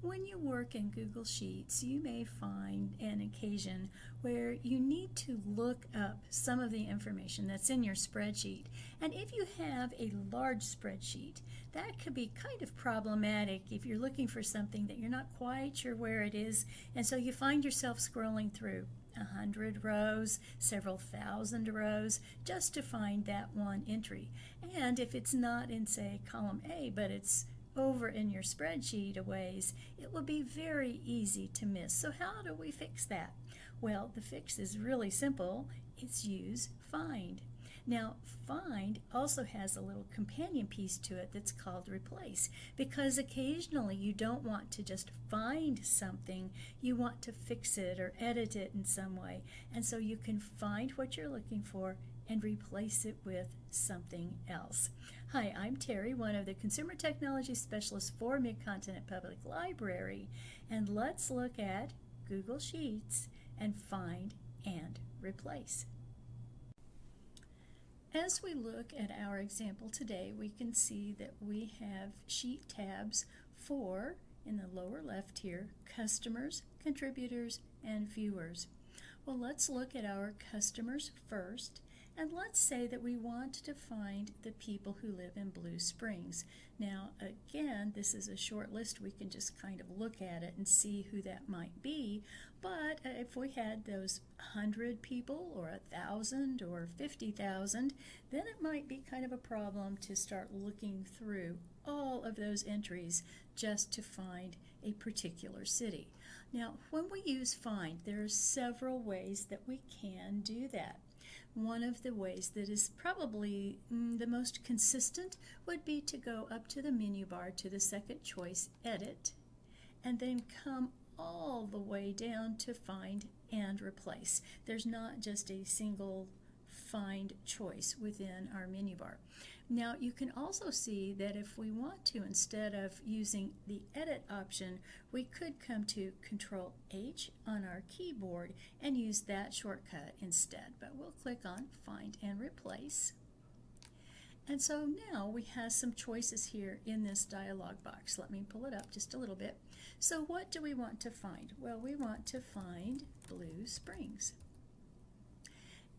When you work in Google Sheets, you may find an occasion where you need to look up some of the information that's in your spreadsheet. And if you have a large spreadsheet, that could be kind of problematic if you're looking for something that you're not quite sure where it is, and so you find yourself scrolling through 100 rows, several thousand rows, just to find that one entry. And if it's not in, say, column A, but it's over in your spreadsheet a ways, it will be very easy to miss. So how do we fix that? Well, the fix is really simple. It's use find. Now, find also has a little companion piece to it that's called replace, because occasionally you don't want to just find something, you want to fix it or edit it in some way. And so you can find what you're looking for and replace it with something else. Hi, I'm Terry, one of the Consumer Technology Specialists for Mid-Continent Public Library, and let's look at Google Sheets and find and replace. As we look at our example today, we can see that we have sheet tabs for, in the lower left here, customers, contributors, and viewers. Well, let's look at our customers first. And let's say that we want to find the people who live in Blue Springs. Now, again, this is a short list. We can just kind of look at it and see who that might be. But if we had those 100 people or 1,000 or 50,000, then it might be kind of a problem to start looking through all of those entries just to find a particular city. Now, when we use find, there are several ways that we can do that. One of the ways that is probably the most consistent would be to go up to the menu bar to the second choice, Edit, and then come all the way down to Find and Replace. There's not just a single find choice within our menu bar. Now you can also see that if we want to, instead of using the edit option, we could come to Control H on our keyboard and use that shortcut instead. But we'll click on Find and Replace. And so now we have some choices here in this dialog box. Let me pull it up just a little bit. So what do we want to find? Well, we want to find Blue Springs.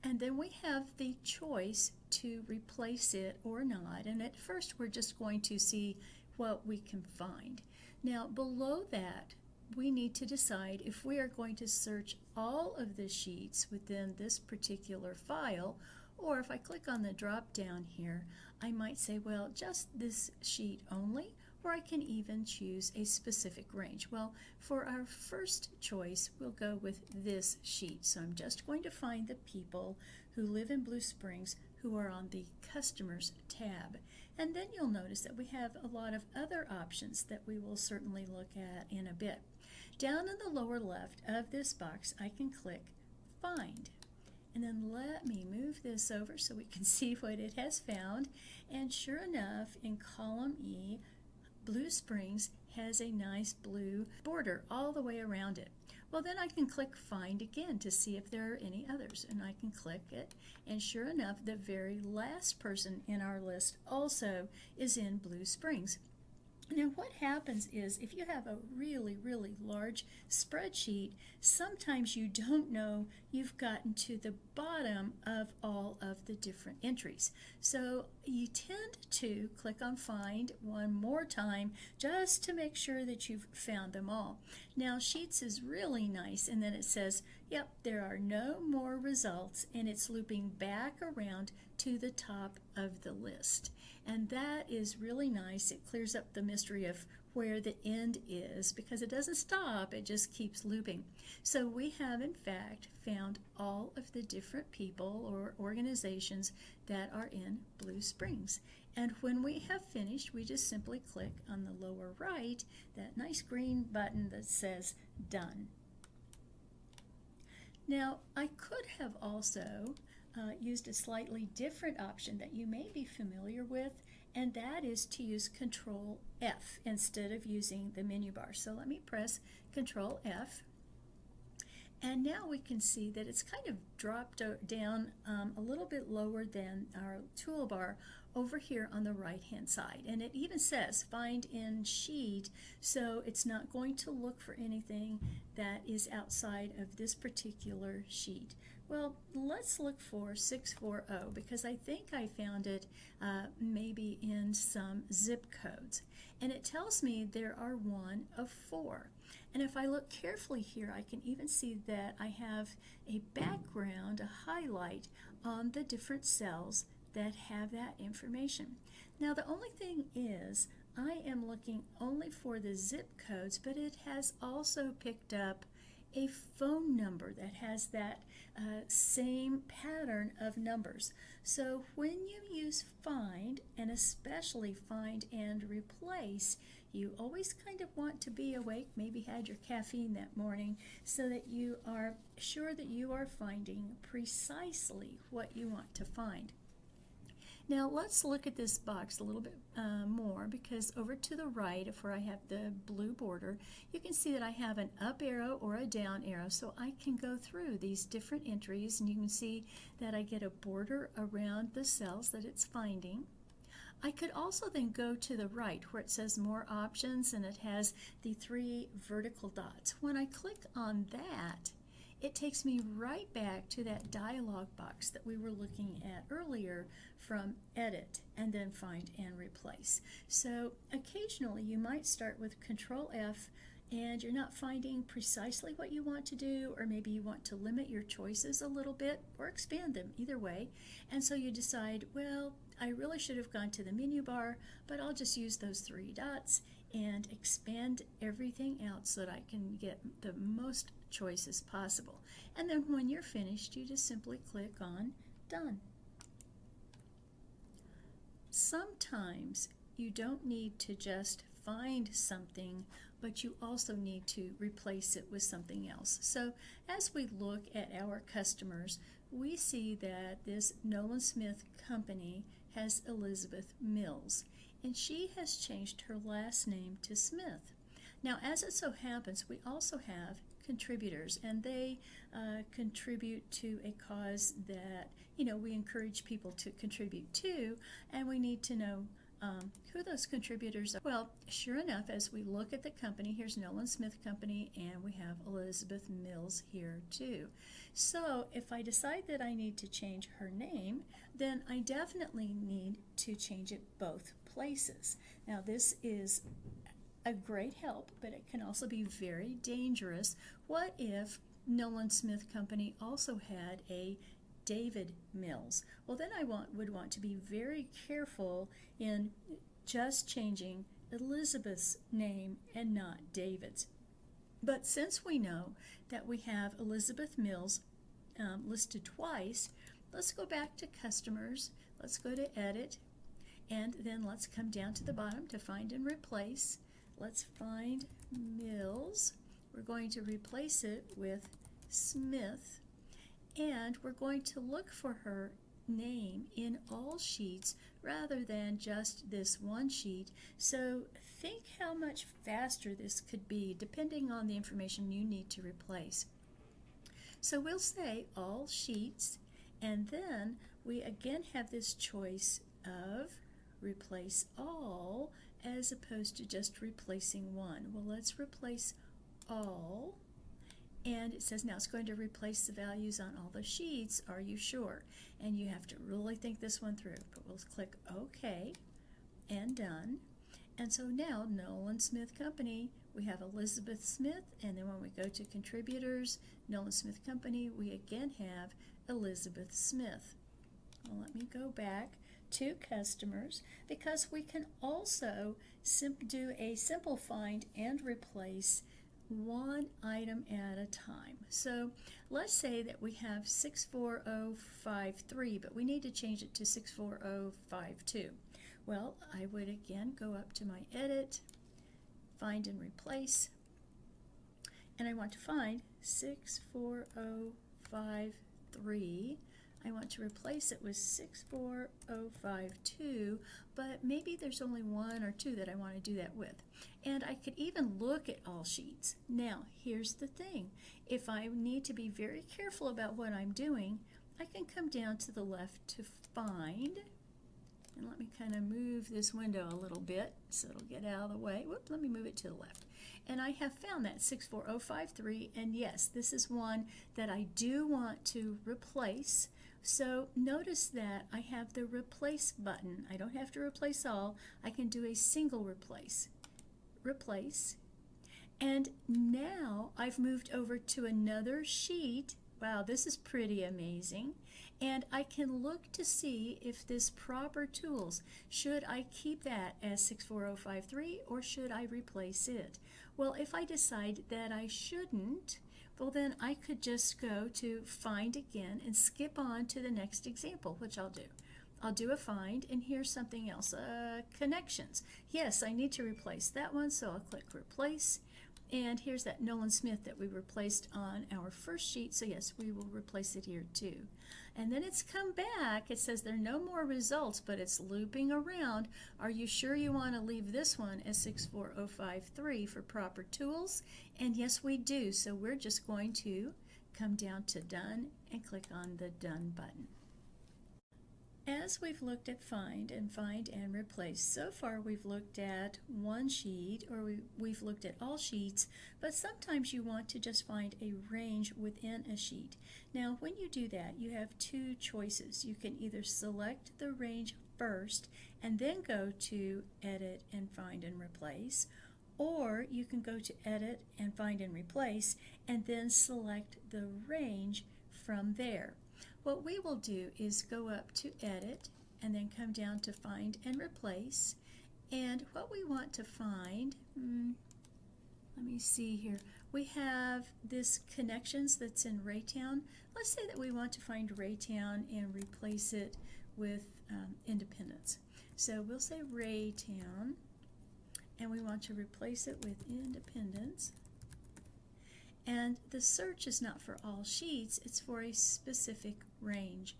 And then we have the choice to replace it or not. And at first we're just going to see what we can find. Now below that, we need to decide if we are going to search all of the sheets within this particular file, or if I click on the drop down here, I might say, well, just this sheet only, or I can even choose a specific range. Well, for our first choice, we'll go with this sheet. So I'm just going to find the people who live in Blue Springs who are on the Customers tab. And then you'll notice that we have a lot of other options that we will certainly look at in a bit. Down in the lower left of this box, I can click Find. And then let me move this over so we can see what it has found. And sure enough, in column E, Blue Springs has a nice blue border all the way around it. Well, then I can click Find again to see if there are any others, and I can click it, and sure enough, the very last person in our list also is in Blue Springs. Now what happens is if you have a really large spreadsheet, sometimes you don't know you've gotten to the bottom of all of the different entries. So you tend to click on Find one more time just to make sure that you've found them all. Now Sheets is really nice, and then it says, yep, there are no more results, and it's looping back around to the top of the list. And that is really nice. It clears up the mystery of where the end is, because it doesn't stop, it just keeps looping. So we have in fact found all of the different people or organizations that are in Blue Springs. And when we have finished, we just simply click on the lower right, that nice green button that says Done. Now I could have also used a slightly different option that you may be familiar with, and that is to use Control F instead of using the menu bar. So let me press Control F, and now we can see that it's kind of dropped down a little bit lower than our toolbar over here on the right hand side, and it even says find in sheet, so it's not going to look for anything that is outside of this particular sheet. Well, let's look for 640 because I think I found it maybe in some zip codes, and it tells me there are 1 of 4. And if I look carefully here, I can even see that I have a background, a highlight on the different cells that have that information. Now the only thing is I am looking only for the zip codes, but it has also picked up a phone number that has that same pattern of numbers. So when you use find, and especially find and replace, you always kind of want to be awake, maybe had your caffeine that morning, so that you are sure that you are finding precisely what you want to find. Now let's look at this box a little bit more, because over to the right of where I have the blue border, you can see that I have an up arrow or a down arrow, so I can go through these different entries, and you can see that I get a border around the cells that it's finding. I could also then go to the right where it says more options, and it has the 3 vertical dots. When I click on that, it takes me right back to that dialog box that we were looking at earlier from Edit and then Find and Replace. So occasionally you might start with Control F and you're not finding precisely what you want to do, or maybe you want to limit your choices a little bit or expand them, either way. And so you decide, well, I really should have gone to the menu bar, but I'll just use those 3 dots and expand everything out so that I can get the most choices possible. And then when you're finished, you just simply click on Done. Sometimes you don't need to just find something, but you also need to replace it with something else. So as we look at our customers, we see that this Nolan Smith company has Elizabeth Mills, and she has changed her last name to Smith. Now, as it so happens, we also have contributors, and they contribute to a cause that, we encourage people to contribute to, and we need to know who those contributors are. Well, sure enough, as we look at the company, here's Nolan Smith Company, and we have Elizabeth Mills here too. So if I decide that I need to change her name, then I definitely need to change it both places. Now this is a great help, but it can also be very dangerous. What if Nolan Smith Company also had a David Mills? Well, then I would want to be very careful in just changing Elizabeth's name and not David's. But since we know that we have Elizabeth Mills listed twice, let's go back to Customers, let's go to Edit, and then let's come down to the bottom to Find and Replace. Let's find Mills. We're going to replace it with Smith, and we're going to look for her name in all sheets rather than just this one sheet. So think how much faster this could be depending on the information you need to replace. So we'll say all sheets, and then we again have this choice of replace all as opposed to just replacing one. Well, let's replace all, and it says now it's going to replace the values on all the sheets. Are you sure? And you have to really think this one through. But we'll click OK and Done. And so now Nolan Smith Company, we have Elizabeth Smith, and then when we go to Contributors, Nolan Smith Company, we again have Elizabeth Smith. Well, let me go back to Customers, because we can also do a simple find and replace one item at a time. So let's say that we have 64053, but we need to change it to 64052. Well, I would again go up to my Edit, Find and Replace, and I want to find 64053. I want to replace it with 64052, but maybe there's only 1 or 2 that I want to do that with. And I could even look at all sheets. Now, here's the thing. If I need to be very careful about what I'm doing, I can come down to the left to Find, and let me kind of move this window a little bit so it'll get out of the way. Whoop, let me move it to the left. And I have found that 64053, and yes, this is one that I do want to replace. So notice that I have the replace button. I don't have to replace all. I can do a single replace. Replace. And now I've moved over to another sheet. Wow, this is pretty amazing. And I can look to see if this proper tools, should I keep that as 64053 or should I replace it? Well, if I decide that I shouldn't, well then I could just go to find again and skip on to the next example, which I'll do. I'll do a find, and here's something else, connections. Yes, I need to replace that one, so I'll click replace. And here's that Nolan Smith that we replaced on our first sheet, so yes, we will replace it here too. And then it's come back. It says there are no more results, but it's looping around. Are you sure you want to leave this one as 64053 for proper tools? And yes, we do. So we're just going to come down to Done and click on the Done button. As we've looked at find and replace, so far we've looked at one sheet, or we've looked at all sheets, but sometimes you want to just find a range within a sheet. Now when you do that, you have two choices. You can either select the range first and then go to Edit and Find and Replace, or you can go to Edit and Find and Replace and then select the range from there. What we will do is go up to Edit and then come down to Find and Replace. And what we want to find, let me see here. We have this connections that's in Raytown. Let's say that we want to find Raytown and replace it with Independence. So we'll say Raytown and we want to replace it with Independence. And the search is not for all sheets, it's for a specific range.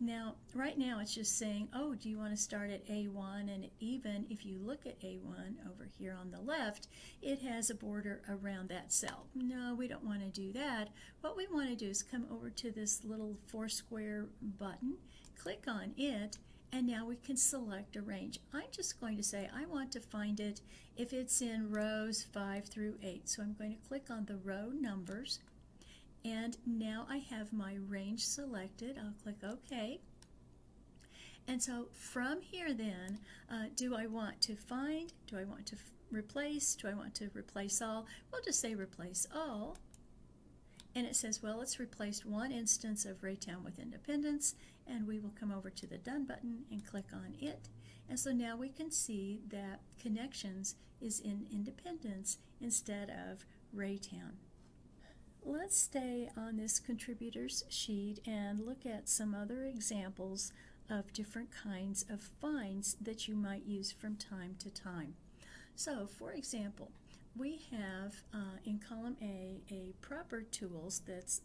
Now, right now it's just saying, oh, do you want to start at A1? And even if you look at A1 over here on the left, it has a border around that cell. No, we don't want to do that. What we want to do is come over to this little 4-square button, click on it, and now we can select a range. I'm just going to say I want to find it if it's in rows 5 through 8. So I'm going to click on the row numbers, and now I have my range selected. I'll click OK. And so from here then, do I want to find? Do I want to replace? Do I want to replace all? We'll just say replace all. And it says, well, it's replaced one instance of Raytown with Independence, and we will come over to the Done button and click on it. And so now we can see that Connections is in Independence instead of Raytown. Let's stay on this contributors sheet and look at some other examples of different kinds of finds that you might use from time to time. So, for example, we have in column A proper tools that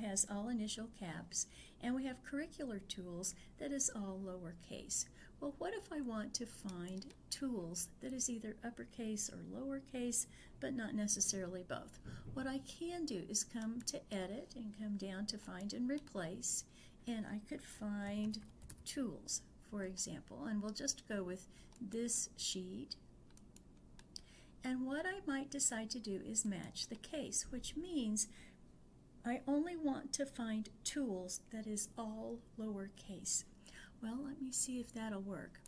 has all initial caps, and we have curricular tools that is all lowercase. Well, what if I want to find tools that is either uppercase or lowercase, but not necessarily both? What I can do is come to Edit and come down to Find and Replace, and I could find tools, for example, and we'll just go with this sheet. And what I might decide to do is match the case, which means I only want to find tools that is all lowercase. Well, let me see if that'll work.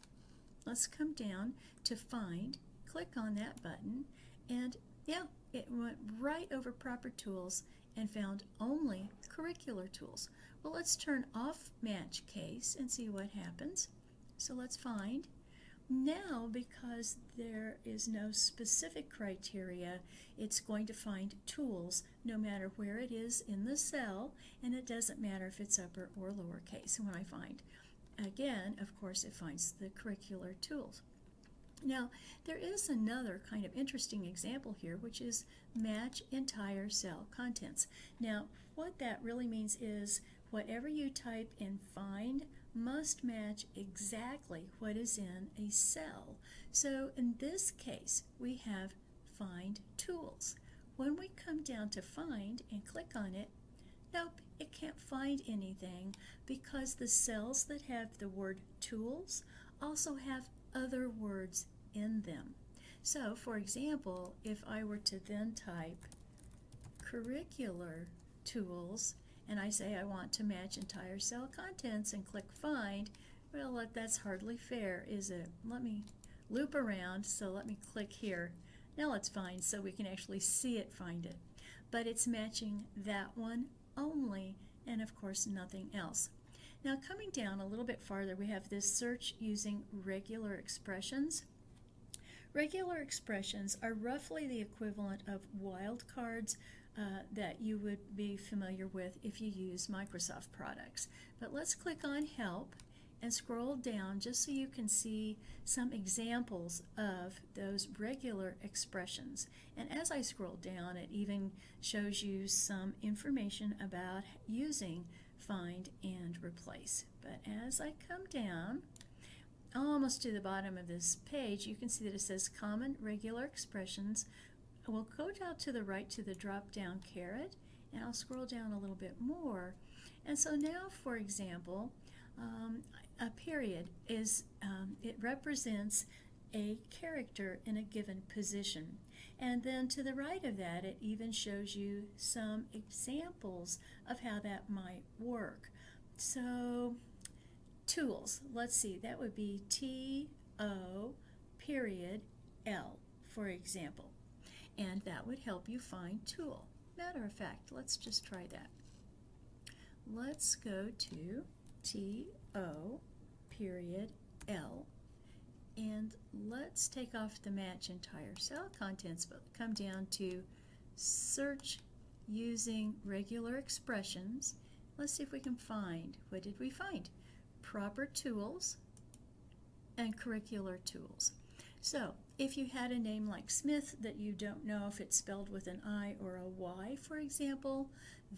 Let's come down to Find, click on that button, and yeah, it went right over proper tools and found only curricular tools. Well, let's turn off Match Case and see what happens. So let's find. Now, because there is no specific criteria, it's going to find tools no matter where it is in the cell, and it doesn't matter if it's upper or lowercase. And when I find again, of course, it finds the curricular tools. Now, there is another kind of interesting example here, which is match entire cell contents. Now, what that really means is whatever you type in find must match exactly what is in a cell. So in this case, we have find tools. When we come down to find and click on it, nope, it can't find anything because the cells that have the word tools also have other words in them. So, for example, if I were to then type curricular tools, and I say I want to match entire cell contents and click find, well, that's hardly fair, is it? Let me loop around, so let me click here. Now let's find so we can actually see it find it. But it's matching that one only, and of course nothing else. Now coming down a little bit farther, we have this search using regular expressions. Regular expressions are roughly the equivalent of wildcards that you would be familiar with if you use Microsoft products. But let's click on Help and scroll down just so you can see some examples of those regular expressions. And as I scroll down, it even shows you some information about using find and replace. But as I come down, almost to the bottom of this page, you can see that it says common regular expressions. We'll go down to the right to the drop down caret, and I'll scroll down a little bit more. And so now, for example, a period is, it represents a character in a given position. And then to the right of that, it even shows you some examples of how that might work. So, tools, let's see, that would be T-O period L, for example. And that would help you find tool. Matter of fact, let's just try that. Let's go to T-O period L, and let's take off the match entire cell contents, but come down to search using regular expressions. Let's see if we can find, what did we find? Proper tools and curricular tools. So if you had a name like Smith that you don't know if it's spelled with an I or a Y, for example,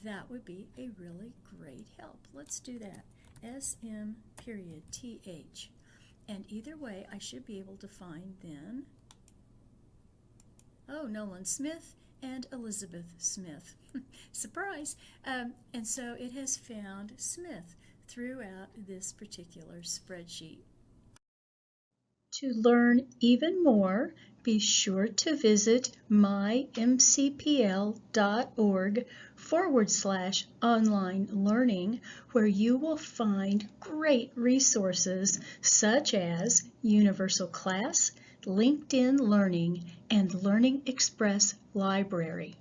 that would be a really great help. Let's do that. SM period TH. And either way, I should be able to find then, oh, Nolan Smith and Elizabeth Smith. Surprise! And so it has found Smith throughout this particular spreadsheet. To learn even more, be sure to visit mymcpl.org/online learning, where you will find great resources such as Universal Class, LinkedIn Learning, and Learning Express Library.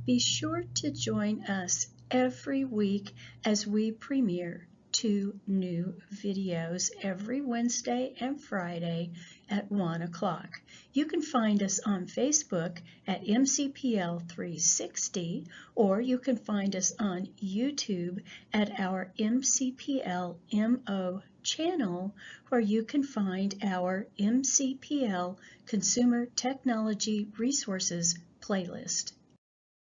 Be sure to join us every week as we premiere 2 new videos every Wednesday and Friday at 1 o'clock. You can find us on Facebook at MCPL 360, or you can find us on YouTube at our MCPL MO channel, where you can find our MCPL Consumer Technology Resources playlist.